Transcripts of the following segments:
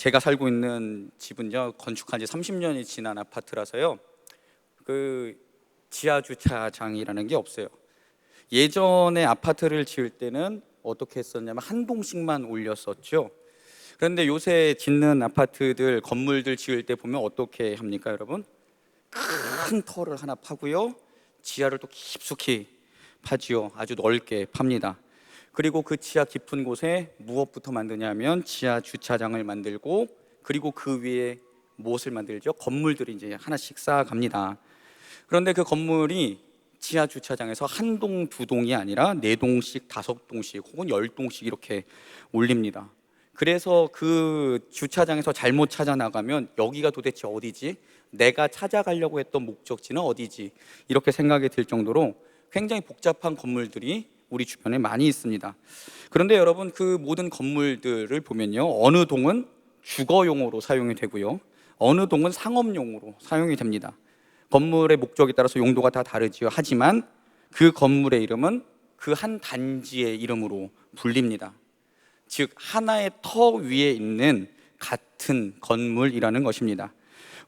제가 살고 있는 집은요, 건축한 지 30년이 지난 아파트라서요, 그 지하 주차장이라는 게 없어요. 예전에 아파트를 지을 때는 어떻게 했었냐면 한 동씩만 올렸었죠. 그런데 요새 짓는 아파트들, 건물들 지을 때 보면 어떻게 합니까, 여러분? 큰 터를 하나 파고요, 지하를 또 깊숙이 파지요. 아주 넓게 팝니다. 그리고 그 지하 깊은 곳에 무엇부터 만드냐면 지하 주차장을 만들고, 그리고 그 위에 무엇을 만들죠? 건물들이 이제 하나씩 쌓아갑니다. 그런데 그 건물이 지하 주차장에서 한 동, 두 동이 아니라 네 동씩, 다섯 동씩, 혹은 열 동씩 이렇게 올립니다. 그래서 그 주차장에서 잘못 찾아 나가면 여기가 도대체 어디지? 내가 찾아가려고 했던 목적지는 어디지? 이렇게 생각이 들 정도로 굉장히 복잡한 건물들이 우리 주변에 많이 있습니다. 그런데 여러분, 그 모든 건물들을 보면요, 어느 동은 주거용으로 사용이 되고요, 어느 동은 상업용으로 사용이 됩니다. 건물의 목적에 따라서 용도가 다 다르지요. 하지만 그 건물의 이름은 그 한 단지의 이름으로 불립니다. 즉 하나의 터 위에 있는 같은 건물이라는 것입니다.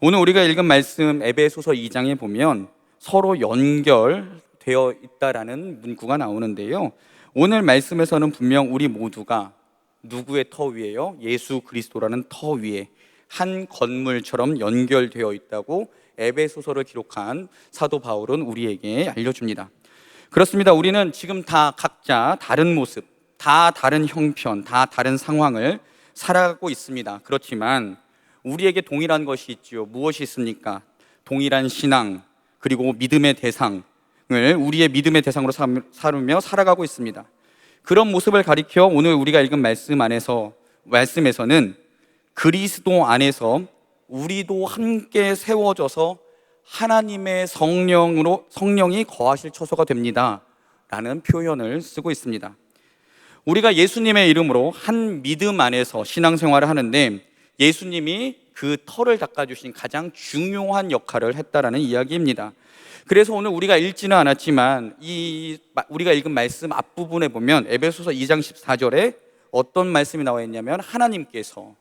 오늘 우리가 읽은 말씀 에베소서 2장에 보면 서로 연결되어 있다라는 문구가 나오는데요, 오늘 말씀에서는 분명 우리 모두가 누구의 터 위에요? 예수 그리스도라는 터 위에 한 건물처럼 연결되어 있다고 에베소서를 기록한 사도 바울은 우리에게 알려줍니다. 그렇습니다. 우리는 지금 다 각자 다른 모습, 다 다른 형편, 다 다른 상황을 살아가고 있습니다. 그렇지만 우리에게 동일한 것이 있지요. 무엇이 있습니까? 동일한 신앙, 그리고 믿음의 대상을 우리의 믿음의 대상으로 삼으며 살아가고 있습니다. 그런 모습을 가리켜 오늘 우리가 읽은 말씀에서는 그리스도 안에서 우리도 함께 세워져서 하나님의 성령이 거하실 처소가 됩니다 라는 표현을 쓰고 있습니다. 우리가 예수님의 이름으로 한 믿음 안에서 신앙생활을 하는데 예수님이 그 터를 닦아주신 가장 중요한 역할을 했다라는 이야기입니다. 그래서 오늘 우리가 읽지는 않았지만 우리가 읽은 말씀 앞부분에 보면 에베소서 2장 14절에 어떤 말씀이 나와 있냐면, 하나님께서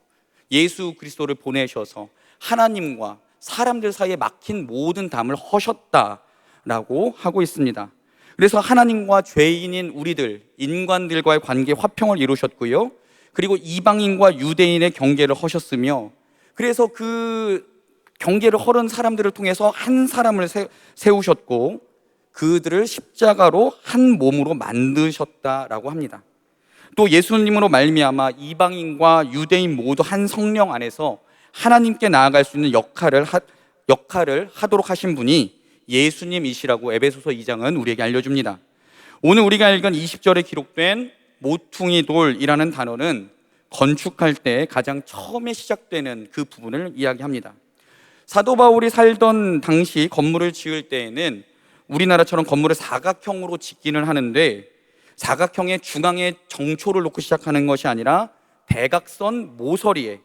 예수 그리스도를 보내셔서 하나님과 사람들 사이에 막힌 모든 담을 허셨다라고 하고 있습니다. 그래서 하나님과 죄인인 우리들, 인간들과의 관계 화평을 이루셨고요, 그리고 이방인과 유대인의 경계를 허셨으며, 그래서 그 경계를 허른 사람들을 통해서 한 사람을 세우셨고 그들을 십자가로 한 몸으로 만드셨다라고 합니다. 또 예수님으로 말미암아 이방인과 유대인 모두 한 성령 안에서 하나님께 나아갈 수 있는 역할을 하도록 하신 분이 예수님이시라고 에베소서 2장은 우리에게 알려줍니다. 오늘 우리가 읽은 20절에 기록된 모퉁이 돌이라는 단어는 건축할 때 가장 처음에 시작되는 그 부분을 이야기합니다. 사도 바울이 살던 당시 건물을 지을 때에는 우리나라처럼 건물을 사각형으로 짓기는 하는데, 사각형의 중앙에 정초를 놓고 시작하는 것이 아니라 대각선 모서리에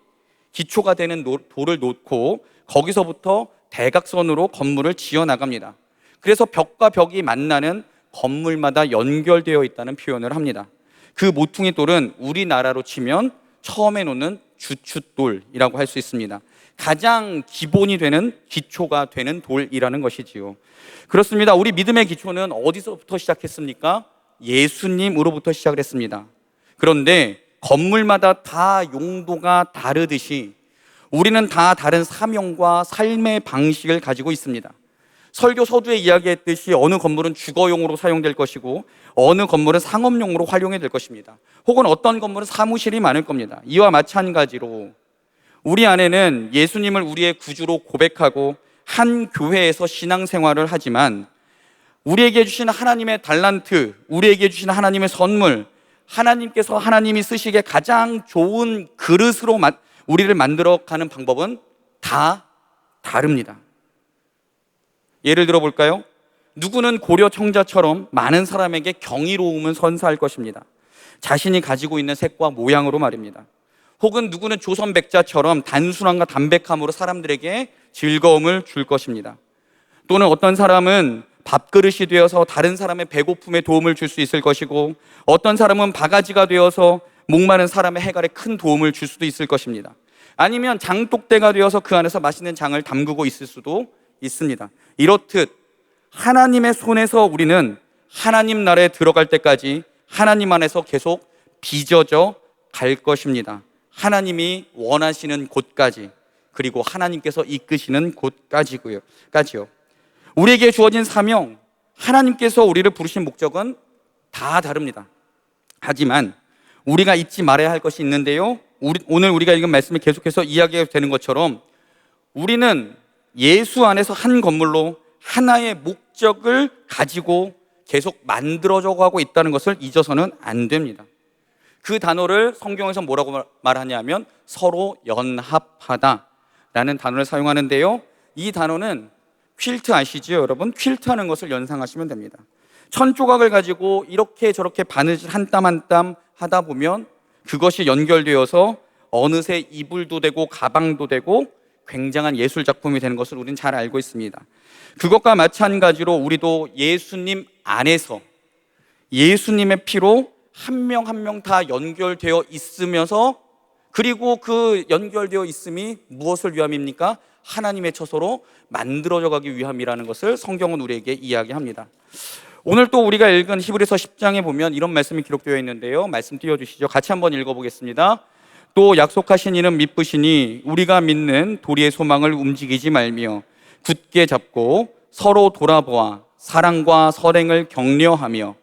기초가 되는 돌을 놓고 거기서부터 대각선으로 건물을 지어 나갑니다. 그래서 벽과 벽이 만나는 건물마다 연결되어 있다는 표현을 합니다. 그 모퉁이 돌은 우리나라로 치면 처음에 놓는 주춧돌이라고 할 수 있습니다. 가장 기본이 되는, 기초가 되는 돌이라는 것이지요. 그렇습니다. 우리 믿음의 기초는 어디서부터 시작했습니까? 예수님으로부터 시작을 했습니다. 그런데 건물마다 다 용도가 다르듯이 우리는 다 다른 사명과 삶의 방식을 가지고 있습니다. 설교 서두에 이야기했듯이 어느 건물은 주거용으로 사용될 것이고 어느 건물은 상업용으로 활용이 될 것입니다. 혹은 어떤 건물은 사무실이 많을 겁니다. 이와 마찬가지로 우리 안에는 예수님을 우리의 구주로 고백하고 한 교회에서 신앙생활을 하지만 우리에게 주신 하나님의 달란트, 우리에게 주신 하나님의 선물, 하나님께서 하나님이 쓰시기에 가장 좋은 그릇으로 우리를 만들어가는 방법은 다 다릅니다. 예를 들어 볼까요? 누구는 고려 청자처럼 많은 사람에게 경이로움을 선사할 것입니다. 자신이 가지고 있는 색과 모양으로 말입니다. 혹은 누구는 조선 백자처럼 단순함과 담백함으로 사람들에게 즐거움을 줄 것입니다. 또는 어떤 사람은 밥그릇이 되어서 다른 사람의 배고픔에 도움을 줄 수 있을 것이고, 어떤 사람은 바가지가 되어서 목마른 사람의 해갈에 큰 도움을 줄 수도 있을 것입니다. 아니면 장독대가 되어서 그 안에서 맛있는 장을 담그고 있을 수도 있습니다. 이렇듯 하나님의 손에서 우리는 하나님 나라에 들어갈 때까지 하나님 안에서 계속 빚어져 갈 것입니다. 하나님이 원하시는 곳까지, 그리고 하나님께서 이끄시는 곳까지요. 우리에게 주어진 사명, 하나님께서 우리를 부르신 목적은 다 다릅니다. 하지만 우리가 잊지 말아야 할 것이 있는데요, 오늘 우리가 읽은 말씀을 계속해서 이야기해도 되는 것처럼 우리는 예수 안에서 한 건물로 하나의 목적을 가지고 계속 만들어져 가고 있다는 것을 잊어서는 안 됩니다. 그 단어를 성경에서 뭐라고 말하냐면 서로 연합하다라는 단어를 사용하는데요, 이 단어는 퀼트 아시죠, 여러분? 퀼트하는 것을 연상하시면 됩니다. 천 조각을 가지고 이렇게 저렇게 바느질 한 땀 한 땀 하다 보면 그것이 연결되어서 어느새 이불도 되고 가방도 되고 굉장한 예술 작품이 되는 것을 우리는 잘 알고 있습니다. 그것과 마찬가지로 우리도 예수님 안에서 예수님의 피로 한 명 한 명 다 연결되어 있으면서, 그리고 그 연결되어 있음이 무엇을 위함입니까? 하나님의 처소로 만들어져 가기 위함이라는 것을 성경은 우리에게 이야기합니다. 오늘 또 우리가 읽은 히브리서 10장에 보면 이런 말씀이 기록되어 있는데요, 말씀 띄워주시죠. 같이 한번 읽어보겠습니다. 또 약속하신 이는 미쁘시니 우리가 믿는 도리의 소망을 움직이지 말며 굳게 잡고 서로 돌아보아 사랑과 선행을 격려하며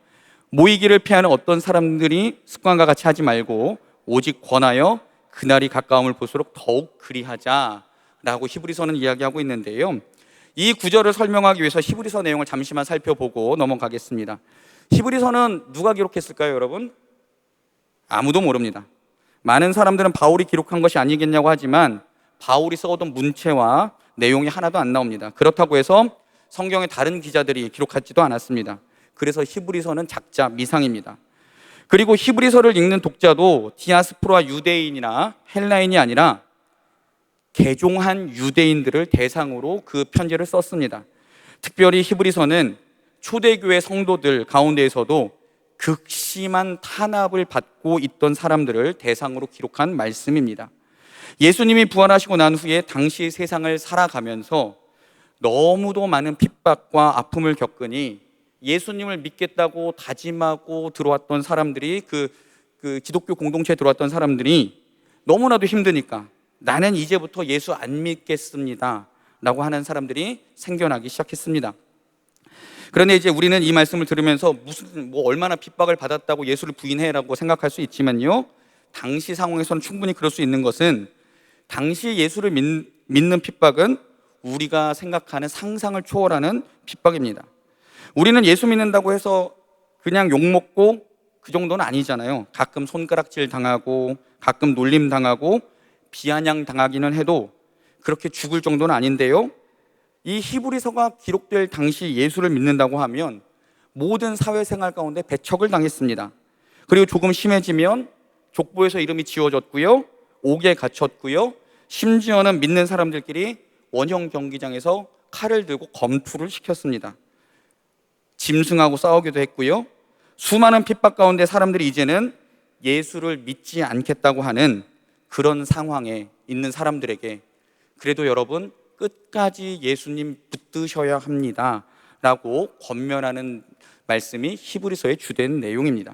모이기를 피하는 어떤 사람들이 습관과 같이 하지 말고 오직 권하여 그날이 가까움을 볼수록 더욱 그리하자라고 히브리서는 이야기하고 있는데요, 이 구절을 설명하기 위해서 히브리서 내용을 잠시만 살펴보고 넘어가겠습니다. 히브리서는 누가 기록했을까요, 여러분? 아무도 모릅니다. 많은 사람들은 바울이 기록한 것이 아니겠냐고 하지만 바울이 써오던 문체와 내용이 하나도 안 나옵니다. 그렇다고 해서 성경의 다른 기자들이 기록하지도 않았습니다. 그래서 히브리서는 작자 미상입니다. 그리고 히브리서를 읽는 독자도 디아스포라 유대인이나 헬라인이 아니라 개종한 유대인들을 대상으로 그 편지를 썼습니다. 특별히 히브리서는 초대교회 성도들 가운데에서도 극심한 탄압을 받고 있던 사람들을 대상으로 기록한 말씀입니다. 예수님이 부활하시고 난 후에 당시 세상을 살아가면서 너무도 많은 핍박과 아픔을 겪으니 예수님을 믿겠다고 다짐하고 들어왔던 사람들이, 그 기독교 공동체에 들어왔던 사람들이 너무나도 힘드니까 나는 이제부터 예수 안 믿겠습니다 라고 하는 사람들이 생겨나기 시작했습니다. 그런데 이제 우리는 이 말씀을 들으면서 얼마나 핍박을 받았다고 예수를 부인해라고 생각할 수 있지만요, 당시 상황에서는 충분히 그럴 수 있는 것은 당시 예수를 믿는 핍박은 우리가 생각하는 상상을 초월하는 핍박입니다. 우리는 예수 믿는다고 해서 그냥 욕먹고 그 정도는 아니잖아요. 가끔 손가락질 당하고 가끔 놀림 당하고 비아냥 당하기는 해도 그렇게 죽을 정도는 아닌데요, 이 히브리서가 기록될 당시 예수를 믿는다고 하면 모든 사회생활 가운데 배척을 당했습니다. 그리고 조금 심해지면 족보에서 이름이 지워졌고요, 옥에 갇혔고요, 심지어는 믿는 사람들끼리 원형 경기장에서 칼을 들고 검투를 시켰습니다. 짐승하고 싸우기도 했고요, 수많은 핍박 가운데 사람들이 이제는 예수를 믿지 않겠다고 하는 그런 상황에 있는 사람들에게 그래도 여러분 끝까지 예수님 붙드셔야 합니다 라고 권면하는 말씀이 히브리서의 주된 내용입니다.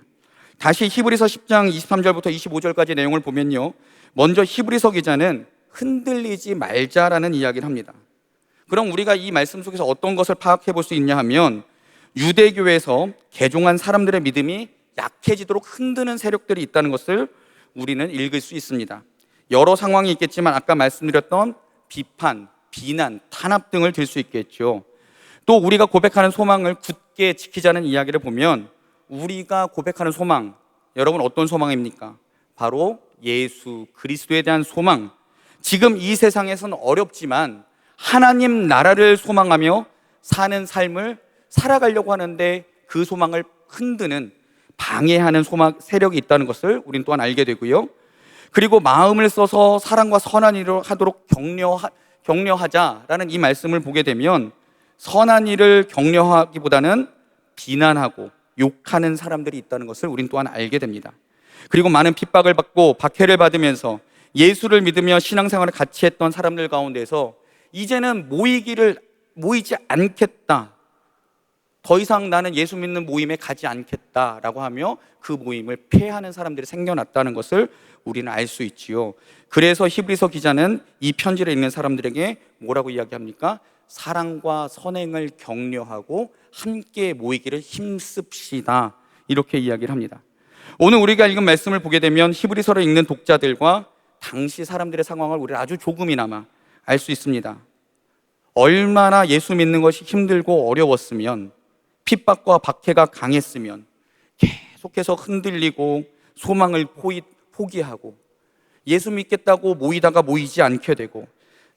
다시 히브리서 10장 23절부터 25절까지 내용을 보면요, 먼저 히브리서 기자는 흔들리지 말자라는 이야기를 합니다. 그럼 우리가 이 말씀 속에서 어떤 것을 파악해 볼 수 있냐 하면, 유대교에서 개종한 사람들의 믿음이 약해지도록 흔드는 세력들이 있다는 것을 우리는 읽을 수 있습니다. 여러 상황이 있겠지만 아까 말씀드렸던 비판, 비난, 탄압 등을 들 수 있겠죠. 또 우리가 고백하는 소망을 굳게 지키자는 이야기를 보면 우리가 고백하는 소망, 여러분 어떤 소망입니까? 바로 예수 그리스도에 대한 소망. 지금 이 세상에서는 어렵지만 하나님 나라를 소망하며 사는 삶을 살아가려고 하는데 그 소망을 흔드는, 방해하는 소망 세력이 있다는 것을 우리는 또한 알게 되고요. 그리고 마음을 써서 사랑과 선한 일을 하도록 격려하자라는 이 말씀을 보게 되면 선한 일을 격려하기보다는 비난하고 욕하는 사람들이 있다는 것을 우리는 또한 알게 됩니다. 그리고 많은 핍박을 받고 박해를 받으면서 예수를 믿으며 신앙생활을 같이 했던 사람들 가운데서 이제는 모이지 않겠다, 더 이상 나는 예수 믿는 모임에 가지 않겠다라고 하며 그 모임을 폐하는 사람들이 생겨났다는 것을 우리는 알 수 있지요. 그래서 히브리서 기자는 이 편지를 읽는 사람들에게 뭐라고 이야기합니까? 사랑과 선행을 격려하고 함께 모이기를 힘씁시다, 이렇게 이야기를 합니다. 오늘 우리가 읽은 말씀을 보게 되면 히브리서를 읽는 독자들과 당시 사람들의 상황을 우리가 아주 조금이나마 알 수 있습니다. 얼마나 예수 믿는 것이 힘들고 어려웠으면, 핍박과 박해가 강했으면 계속해서 흔들리고 소망을 포기하고 예수 믿겠다고 모이다가 모이지 않게 되고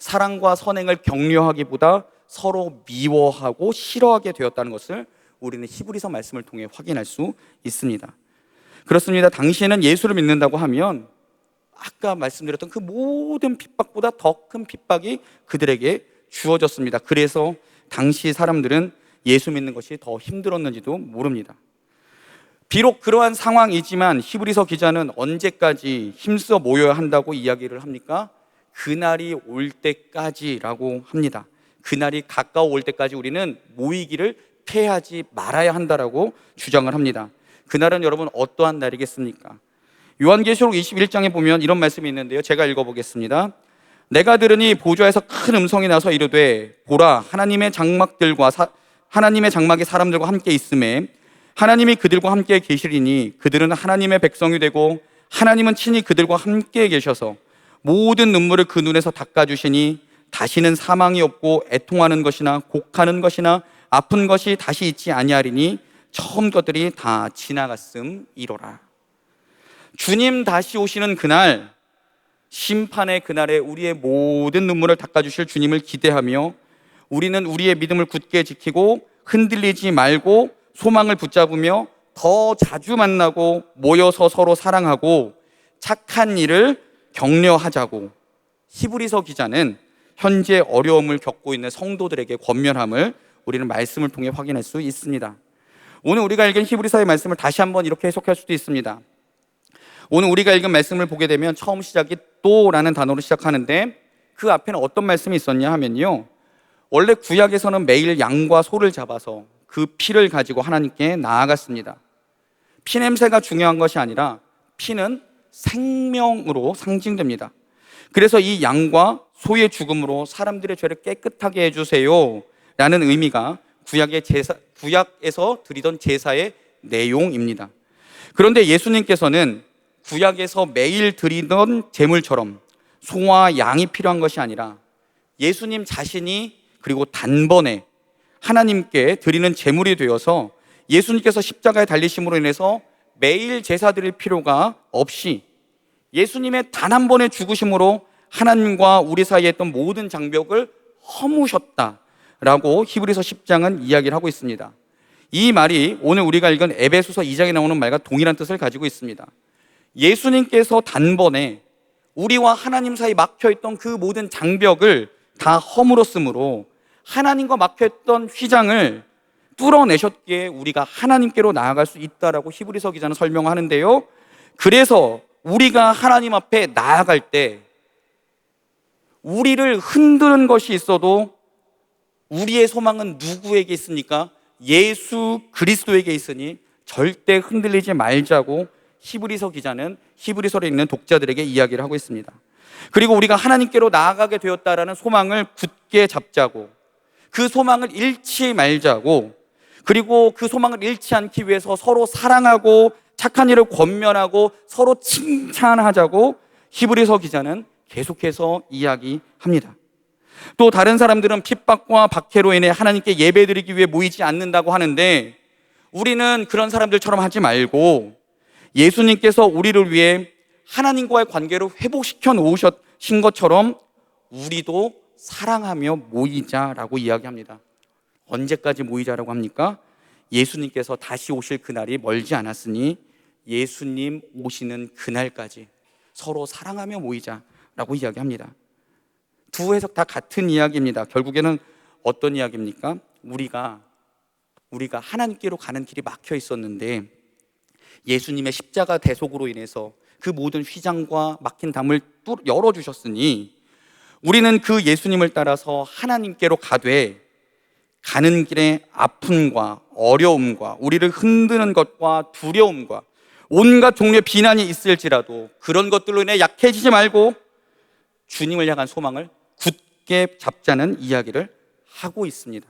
사랑과 선행을 격려하기보다 서로 미워하고 싫어하게 되었다는 것을 우리는 히브리서 말씀을 통해 확인할 수 있습니다. 그렇습니다. 당시에는 예수를 믿는다고 하면 아까 말씀드렸던 그 모든 핍박보다 더 큰 핍박이 그들에게 주어졌습니다. 그래서 당시 사람들은 예수 믿는 것이 더 힘들었는지도 모릅니다. 비록 그러한 상황이지만 히브리서 기자는 언제까지 힘써 모여야 한다고 이야기를 합니까? 그날이 올 때까지라고 합니다. 그날이 가까워 올 때까지 우리는 모이기를 폐하지 말아야 한다라고 주장을 합니다. 그날은 여러분 어떠한 날이겠습니까? 요한계시록 21장에 보면 이런 말씀이 있는데요, 제가 읽어보겠습니다. 내가 들으니 보좌에서 큰 음성이 나서 이르되 보라, 하나님의 장막이 사람들과 함께 있음에 하나님이 그들과 함께 계시리니 그들은 하나님의 백성이 되고 하나님은 친히 그들과 함께 계셔서 모든 눈물을 그 눈에서 닦아주시니 다시는 사망이 없고 애통하는 것이나 곡하는 것이나 아픈 것이 다시 있지 아니하리니 처음 것들이 다 지나갔음이로라. 주님 다시 오시는 그날, 심판의 그날에 우리의 모든 눈물을 닦아주실 주님을 기대하며 우리는 우리의 믿음을 굳게 지키고 흔들리지 말고 소망을 붙잡으며 더 자주 만나고 모여서 서로 사랑하고 착한 일을 격려하자고 히브리서 기자는 현재 어려움을 겪고 있는 성도들에게 권면함을 우리는 말씀을 통해 확인할 수 있습니다. 오늘 우리가 읽은 히브리서의 말씀을 다시 한번 이렇게 해석할 수도 있습니다. 오늘 우리가 읽은 말씀을 보게 되면 처음 시작이 또라는 단어로 시작하는데 그 앞에는 어떤 말씀이 있었냐 하면요, 원래 구약에서는 매일 양과 소를 잡아서 그 피를 가지고 하나님께 나아갔습니다. 피 냄새가 중요한 것이 아니라 피는 생명으로 상징됩니다. 그래서 이 양과 소의 죽음으로 사람들의 죄를 깨끗하게 해주세요 라는 의미가 구약에서 드리던 제사의 내용입니다. 그런데 예수님께서는 구약에서 매일 드리던 제물처럼 소와 양이 필요한 것이 아니라 예수님 자신이 그리고 단번에 하나님께 드리는 제물이 되어서 예수님께서 십자가에 달리심으로 인해서 매일 제사 드릴 필요가 없이 예수님의 단 한 번의 죽으심으로 하나님과 우리 사이에 있던 모든 장벽을 허무셨다라고 히브리서 10장은 이야기를 하고 있습니다. 이 말이 오늘 우리가 읽은 에베소서 2장에 나오는 말과 동일한 뜻을 가지고 있습니다. 예수님께서 단번에 우리와 하나님 사이 막혀있던 그 모든 장벽을 다 허물었으므로 하나님과 막혀있던 휘장을 뚫어내셨기에 우리가 하나님께로 나아갈 수 있다라고 히브리서 기자는 설명하는데요, 그래서 우리가 하나님 앞에 나아갈 때 우리를 흔드는 것이 있어도 우리의 소망은 누구에게 있습니까? 예수 그리스도에게 있으니 절대 흔들리지 말자고 히브리서 기자는 히브리서를 읽는 독자들에게 이야기를 하고 있습니다. 그리고 우리가 하나님께로 나아가게 되었다라는 소망을 굳게 잡자고, 그 소망을 잃지 말자고, 그리고 그 소망을 잃지 않기 위해서 서로 사랑하고 착한 일을 권면하고 서로 칭찬하자고 히브리서 기자는 계속해서 이야기합니다. 또 다른 사람들은 핍박과 박해로 인해 하나님께 예배드리기 위해 모이지 않는다고 하는데 우리는 그런 사람들처럼 하지 말고 예수님께서 우리를 위해 하나님과의 관계를 회복시켜 놓으신 것처럼 우리도 사랑하며 모이자라고 이야기합니다. 언제까지 모이자라고 합니까? 예수님께서 다시 오실 그날이 멀지 않았으니 예수님 오시는 그날까지 서로 사랑하며 모이자라고 이야기합니다. 두 해석 다 같은 이야기입니다. 결국에는 어떤 이야기입니까? 우리가 하나님께로 가는 길이 막혀 있었는데 예수님의 십자가 대속으로 인해서 그 모든 휘장과 막힌 담을 열어주셨으니 우리는 그 예수님을 따라서 하나님께로 가되 가는 길에 아픔과 어려움과 우리를 흔드는 것과 두려움과 온갖 종류의 비난이 있을지라도 그런 것들로 인해 약해지지 말고 주님을 향한 소망을 굳게 잡자는 이야기를 하고 있습니다.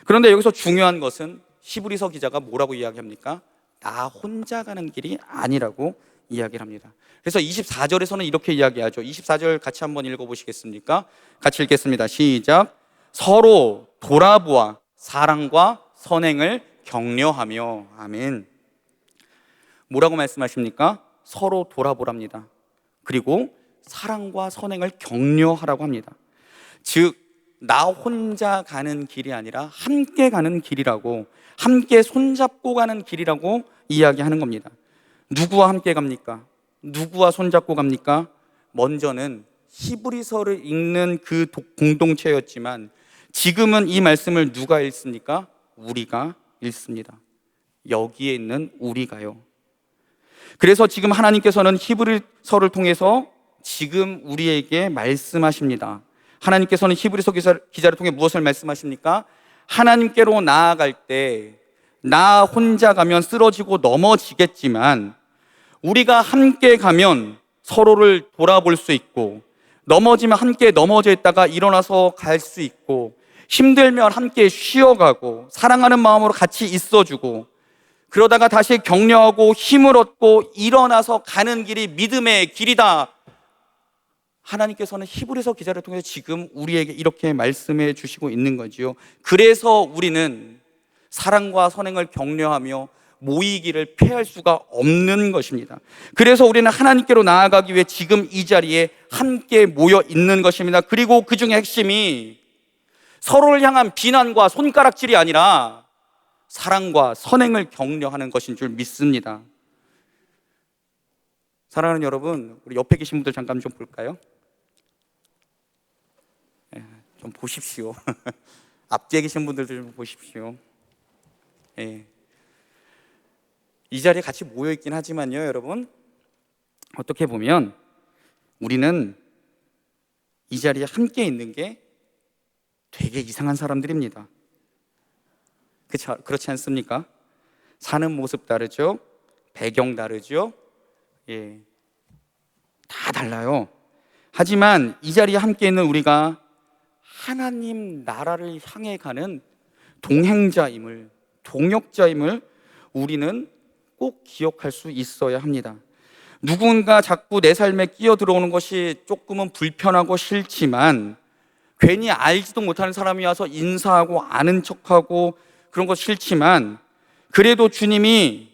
그런데 여기서 중요한 것은 히브리서 기자가 뭐라고 이야기합니까? 나 혼자 가는 길이 아니라고 이야기를 합니다. 그래서 24절에서는 이렇게 이야기하죠. 24절 같이 한번 읽어보시겠습니까? 같이 읽겠습니다. 시작. 서로 돌아보아 사랑과 선행을 격려하며. 아멘. 뭐라고 말씀하십니까? 서로 돌아보랍니다. 그리고 사랑과 선행을 격려하라고 합니다. 즉, 나 혼자 가는 길이 아니라 함께 가는 길이라고, 함께 손잡고 가는 길이라고 이야기하는 겁니다. 누구와 함께 갑니까? 누구와 손잡고 갑니까? 먼저는 히브리서를 읽는 그 공동체였지만 지금은 이 말씀을 누가 읽습니까? 우리가 읽습니다. 여기에 있는 우리가요. 그래서 지금 하나님께서는 히브리서를 통해서 지금 우리에게 말씀하십니다. 하나님께서는 히브리서 기자를 통해 무엇을 말씀하십니까? 하나님께로 나아갈 때 나 혼자 가면 쓰러지고 넘어지겠지만 우리가 함께 가면 서로를 돌아볼 수 있고, 넘어지면 함께 넘어져 있다가 일어나서 갈 수 있고, 힘들면 함께 쉬어가고, 사랑하는 마음으로 같이 있어주고, 그러다가 다시 격려하고 힘을 얻고 일어나서 가는 길이 믿음의 길이다. 하나님께서는 히브리서 기자를 통해서 지금 우리에게 이렇게 말씀해 주시고 있는 거지요. 그래서 우리는 사랑과 선행을 격려하며 모이기를 피할 수가 없는 것입니다. 그래서 우리는 하나님께로 나아가기 위해 지금 이 자리에 함께 모여 있는 것입니다. 그리고 그 중에 핵심이 서로를 향한 비난과 손가락질이 아니라 사랑과 선행을 격려하는 것인 줄 믿습니다. 사랑하는 여러분, 우리 옆에 계신 분들 잠깐 좀 볼까요? 좀 보십시오. 앞뒤에 계신 분들 좀 보십시오. 이 자리에 같이 모여 있긴 하지만요, 여러분, 어떻게 보면 우리는 이 자리에 함께 있는 게 되게 이상한 사람들입니다. 그렇지 않습니까? 사는 모습 다르죠? 배경 다르죠? 다 달라요. 하지만 이 자리에 함께 있는 우리가 하나님 나라를 향해 가는 동행자임을, 동역자임을 우리는 꼭 기억할 수 있어야 합니다. 누군가 자꾸 내 삶에 끼어 들어오는 것이 조금은 불편하고 싫지만, 괜히 알지도 못하는 사람이 와서 인사하고 아는 척하고 그런 거 싫지만, 그래도 주님이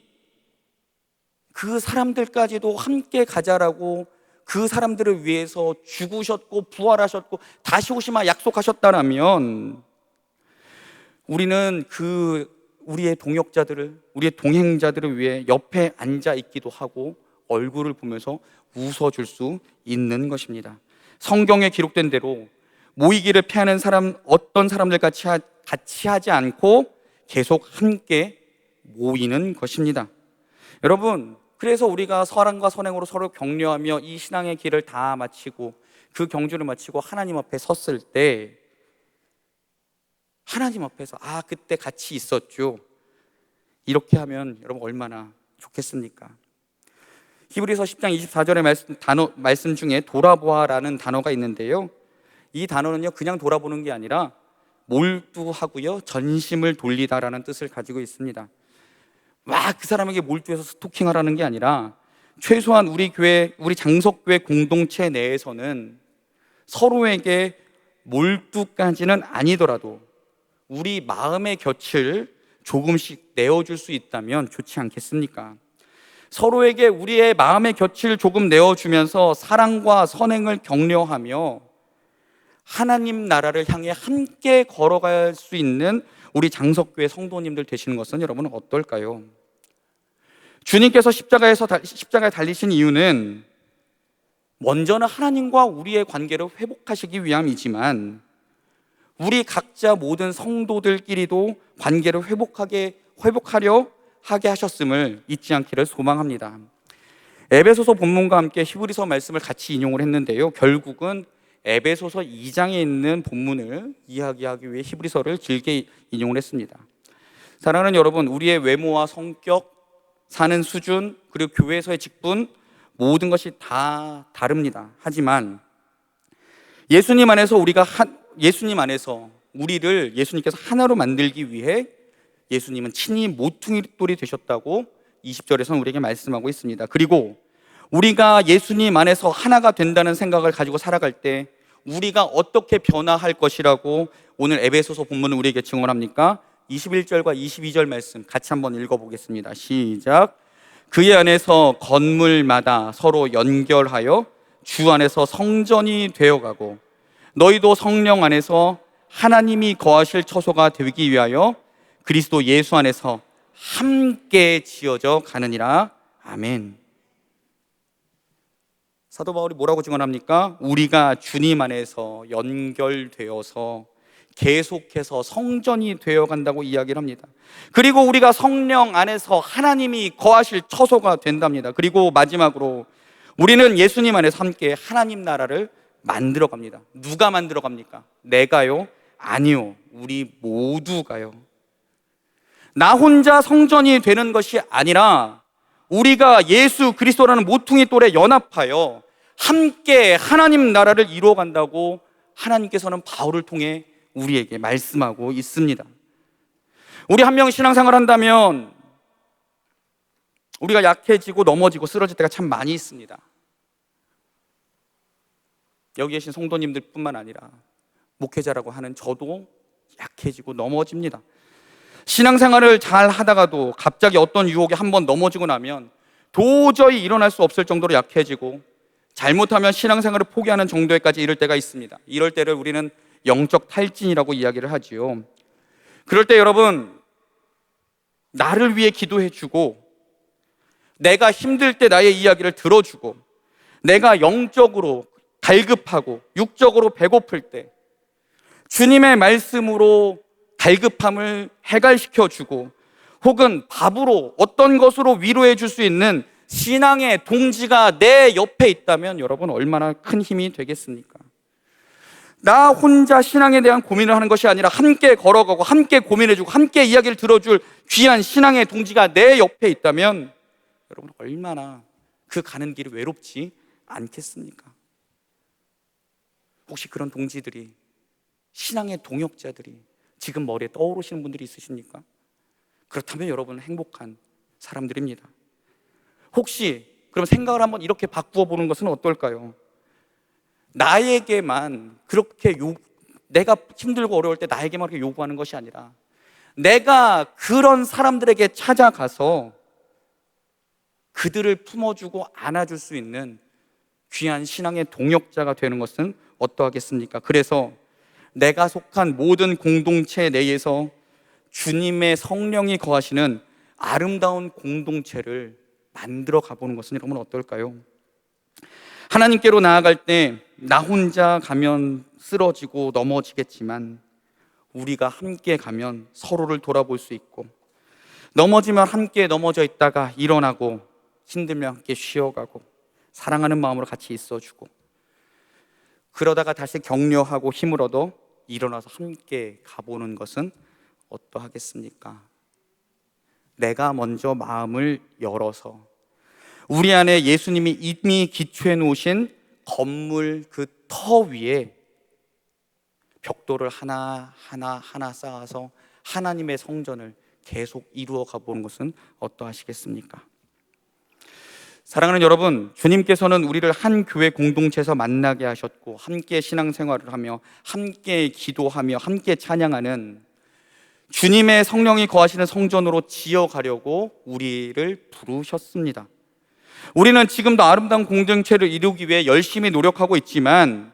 그 사람들까지도 함께 가자라고 그 사람들을 위해서 죽으셨고 부활하셨고 다시 오시마 약속하셨다라면 우리는 우리의 동역자들을, 우리의 동행자들을 위해 옆에 앉아 있기도 하고 얼굴을 보면서 웃어줄 수 있는 것입니다. 성경에 기록된 대로 모이기를 피하는 사람, 어떤 사람들 같이 하지 않고 계속 함께 모이는 것입니다. 여러분, 그래서 우리가 사랑과 선행으로 서로 격려하며 이 신앙의 길을 다 마치고 그 경주를 마치고 하나님 앞에 섰을 때 하나님 앞에서 그때 같이 있었죠, 이렇게 하면 여러분 얼마나 좋겠습니까? 히브리서 10장 24절의 말씀 중에 돌아보아라는 단어가 있는데요, 이 단어는요 그냥 돌아보는 게 아니라 몰두하고요 전심을 돌리다라는 뜻을 가지고 있습니다. 막 그 사람에게 몰두해서 스토킹하라는 게 아니라 최소한 우리 교회, 우리 장석교회 공동체 내에서는 서로에게 몰두까지는 아니더라도 우리 마음의 곁을 조금씩 내어줄 수 있다면 좋지 않겠습니까? 서로에게 우리의 마음의 곁을 조금 내어주면서 사랑과 선행을 격려하며 하나님 나라를 향해 함께 걸어갈 수 있는 우리 장석교회 성도님들 되시는 것은 여러분은 어떨까요? 주님께서 십자가에 달리신 이유는 먼저는 하나님과 우리의 관계를 회복하시기 위함이지만 우리 각자 모든 성도들끼리도 관계를 회복하려 하게 하셨음을 잊지 않기를 소망합니다. 에베소서 본문과 함께 히브리서 말씀을 같이 인용을 했는데요. 결국은 에베소서 2장에 있는 본문을 이야기하기 위해 히브리서를 길게 인용을 했습니다. 사랑하는 여러분, 우리의 외모와 성격, 사는 수준, 그리고 교회에서의 직분, 모든 것이 다 다릅니다. 하지만 예수님 안에서 우리를 예수님께서 하나로 만들기 위해 예수님은 친히 모퉁이돌이 되셨다고 20절에서는 우리에게 말씀하고 있습니다. 그리고 우리가 예수님 안에서 하나가 된다는 생각을 가지고 살아갈 때 우리가 어떻게 변화할 것이라고 오늘 에베소서 본문은 우리에게 증언합니까? 21절과 22절 말씀 같이 한번 읽어보겠습니다. 시작. 그의 안에서 건물마다 서로 연결하여 주 안에서 성전이 되어가고 너희도 성령 안에서 하나님이 거하실 처소가 되기 위하여 그리스도 예수 안에서 함께 지어져 가느니라. 아멘. 사도 바울이 뭐라고 증언합니까? 우리가 주님 안에서 연결되어서 계속해서 성전이 되어간다고 이야기를 합니다. 그리고 우리가 성령 안에서 하나님이 거하실 처소가 된답니다. 그리고 마지막으로 우리는 예수님 안에서 함께 하나님 나라를 만들어 갑니다. 누가 만들어 갑니까? 내가요? 아니요. 우리 모두가요. 나 혼자 성전이 되는 것이 아니라 우리가 예수 그리스도라는 모퉁이 돌에 연합하여 함께 하나님 나라를 이루어 간다고 하나님께서는 바울을 통해 우리에게 말씀하고 있습니다. 우리 한 명 신앙생활 한다면 우리가 약해지고 넘어지고 쓰러질 때가 참 많이 있습니다. 여기 계신 성도님들 뿐만 아니라 목회자라고 하는 저도 약해지고 넘어집니다. 신앙생활을 잘 하다가도 갑자기 어떤 유혹에 한번 넘어지고 나면 도저히 일어날 수 없을 정도로 약해지고 잘못하면 신앙생활을 포기하는 정도에까지 이를 때가 있습니다. 이럴 때를 우리는 영적 탈진이라고 이야기를 하지요. 그럴 때 여러분, 나를 위해 기도해주고 내가 힘들 때 나의 이야기를 들어주고 내가 영적으로 갈급하고 육적으로 배고플 때 주님의 말씀으로 갈급함을 해갈시켜주고 혹은 밥으로 어떤 것으로 위로해 줄 수 있는 신앙의 동지가 내 옆에 있다면 여러분 얼마나 큰 힘이 되겠습니까? 나 혼자 신앙에 대한 고민을 하는 것이 아니라 함께 걸어가고 함께 고민해주고 함께 이야기를 들어줄 귀한 신앙의 동지가 내 옆에 있다면 여러분 얼마나 그 가는 길이 외롭지 않겠습니까? 혹시 그런 동지들이, 신앙의 동역자들이 지금 머리에 떠오르시는 분들이 있으십니까? 그렇다면 여러분은 행복한 사람들입니다. 혹시 그럼 생각을 한번 이렇게 바꾸어 보는 것은 어떨까요? 나에게만 그렇게 내가 힘들고 어려울 때 나에게만 그렇게 요구하는 것이 아니라 내가 그런 사람들에게 찾아가서 그들을 품어주고 안아줄 수 있는 귀한 신앙의 동역자가 되는 것은 어떠하겠습니까? 그래서 내가 속한 모든 공동체 내에서 주님의 성령이 거하시는 아름다운 공동체를 만들어 가보는 것은 여러분 어떨까요? 하나님께로 나아갈 때 나 혼자 가면 쓰러지고 넘어지겠지만 우리가 함께 가면 서로를 돌아볼 수 있고 넘어지면 함께 넘어져 있다가 일어나고 힘들면 함께 쉬어가고 사랑하는 마음으로 같이 있어주고 그러다가 다시 격려하고 힘을 얻어 일어나서 함께 가보는 것은 어떠하겠습니까? 내가 먼저 마음을 열어서 우리 안에 예수님이 이미 기초해 놓으신 건물 그 터 위에 벽돌을 하나 쌓아서 하나님의 성전을 계속 이루어 가보는 것은 어떠하시겠습니까? 사랑하는 여러분, 주님께서는 우리를 한 교회 공동체에서 만나게 하셨고 함께 신앙생활을 하며 함께 기도하며 함께 찬양하는 주님의 성령이 거하시는 성전으로 지어가려고 우리를 부르셨습니다. 우리는 지금도 아름다운 공동체를 이루기 위해 열심히 노력하고 있지만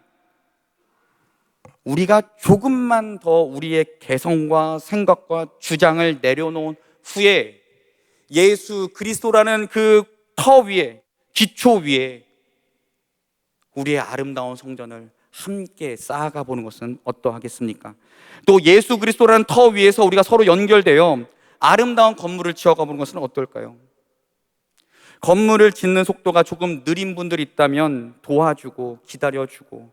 우리가 조금만 더 우리의 개성과 생각과 주장을 내려놓은 후에 예수 그리스도라는 그 터 위에, 기초 위에 우리의 아름다운 성전을 함께 쌓아가 보는 것은 어떠하겠습니까? 또 예수 그리스도라는 터 위에서 우리가 서로 연결되어 아름다운 건물을 지어가 보는 것은 어떨까요? 건물을 짓는 속도가 조금 느린 분들이 있다면 도와주고 기다려주고,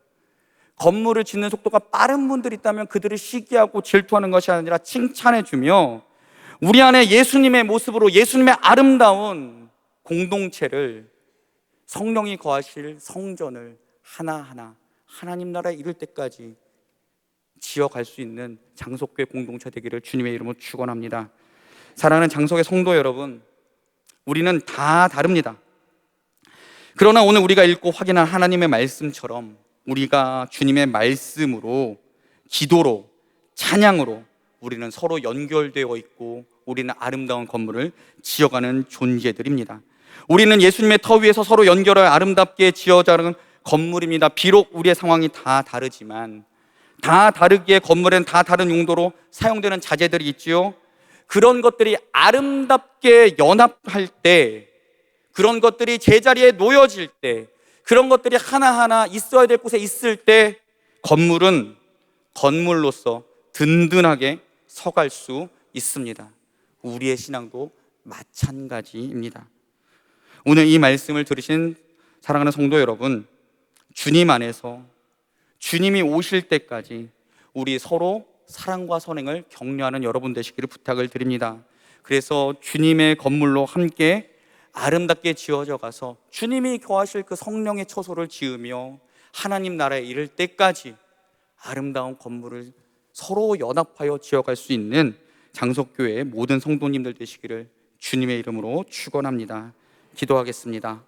건물을 짓는 속도가 빠른 분들이 있다면 그들을 시기하고 질투하는 것이 아니라 칭찬해주며, 우리 안에 예수님의 모습으로 예수님의 아름다운 공동체를, 성령이 거하실 성전을 하나하나 하나님 나라에 이를 때까지 지어갈 수 있는 장석교회 공동체 되기를 주님의 이름으로 축원합니다. 사랑하는 장석의 성도 여러분, 우리는 다 다릅니다. 그러나 오늘 우리가 읽고 확인한 하나님의 말씀처럼 우리가 주님의 말씀으로, 기도로, 찬양으로 우리는 서로 연결되어 있고 우리는 아름다운 건물을 지어가는 존재들입니다. 우리는 예수님의 터 위에서 서로 연결하여 아름답게 지어가는 건물입니다. 비록 우리의 상황이 다 다르지만, 다 다르기에 건물엔 다 다른 용도로 사용되는 자재들이 있지요. 그런 것들이 아름답게 연합할 때, 그런 것들이 제자리에 놓여질 때, 그런 것들이 하나하나 있어야 될 곳에 있을 때 건물은 건물로서 든든하게 서갈 수 있습니다. 우리의 신앙도 마찬가지입니다. 오늘 이 말씀을 들으신 사랑하는 성도 여러분, 주님 안에서 주님이 오실 때까지 우리 서로 사랑과 선행을 격려하는 여러분 되시기를 부탁을 드립니다. 그래서 주님의 건물로 함께 아름답게 지어져 가서 주님이 거하실 그 성령의 처소를 지으며 하나님 나라에 이를 때까지 아름다운 건물을 서로 연합하여 지어갈 수 있는 장석교회의 모든 성도님들 되시기를 주님의 이름으로 축원합니다. 기도하겠습니다.